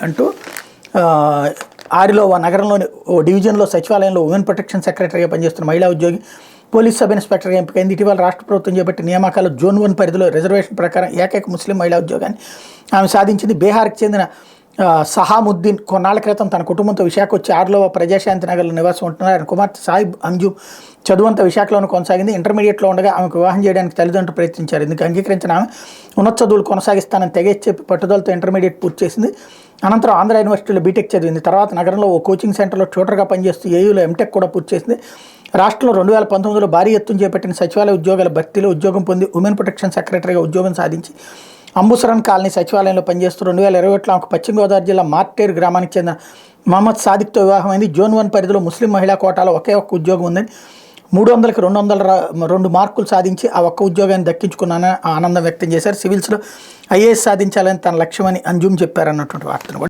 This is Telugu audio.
అంటూ ఆరిలో నగరంలోని ఓ డివిజన్లో సచివాలయంలో ఉమెన్ ప్రొటెక్షన్ సెక్రటరీగా పనిచేస్తున్న మహిళా ఉద్యోగి పోలీస్ సబ్ ఇన్స్పెక్టర్గా ఎంపికైంది. ఇటీవల రాష్ట్ర ప్రభుత్వం చేపట్టిన నియామకాలు జోన్ 1 పరిధిలో రిజర్వేషన్ ప్రకారం ఏకైక ముస్లిం మహిళా ఉద్యోగాన్ని ఆమె సాధించింది. బీహార్కి చెందిన సహాముద్దీన్ కొన్నాళ్ల క్రితం తన కుటుంబంతో విశాఖ వచ్చి ఆరులో ప్రజాశాంతి నగర్లో నివాసం ఉంటున్నారు. ఆయన కుమార్తె సాహిబ్ అంజుమ్ చదువంతా విశాఖలోనే కొనసాగింది. ఇంటర్మీడియట్లో ఉండగా ఆమెకు వివాహం చేయడానికి తల్లిదండ్రులు ప్రయత్నించారు. ఇందుకు అంగీకరించిన ఆమె ఉన్నత చదువులు కొనసాగిస్తానని తెగేసి చెప్పి పట్టుదలతో ఇంటర్మీడియట్ పూర్తి చేసింది. అనంతరం ఆంధ్ర యూనివర్సిటీలో బీటెక్ చదివింది. తర్వాత నగరంలో ఓ కోచింగ్ సెంటర్లో ట్యూటర్గా పనిచేస్తూ ఏయూలో ఎంటెక్ కూడా పూర్తి చేసింది. రాష్ట్రంలో 2019లో భారీ ఎత్తున చేపట్టిన సచివాలయ ఉద్యోగాల భర్తీలో ఉద్యోగం పొంది ఉమెన్ ప్రొటెక్షన్ సెక్రటరీగా ఉద్యోగం సాధించి అంబుసరన్ కాలనీ సచివాలయంలో పనిచేస్తూ 2021లో ఆమెకు పశ్చిమ గోదావరి జిల్లా మార్టేరు గ్రామానికి చెందిన మహమ్మద్ సాదిక్తో వివాహమైంది. జోన్ 1 పరిధిలో ముస్లిం మహిళా కోటాలో ఒకే ఒక్క ఉద్యోగం ఉందని 300కి 202 మార్కులు సాధించి ఆ ఒక్క ఉద్యోగాన్ని దక్కించుకున్నానని ఆనందం వ్యక్తం చేశారు. సివిల్స్లో ఐఏఎస్ సాధించాలని తన లక్ష్యమని అంజుమ్ చెప్పారన్నటువంటి వార్తను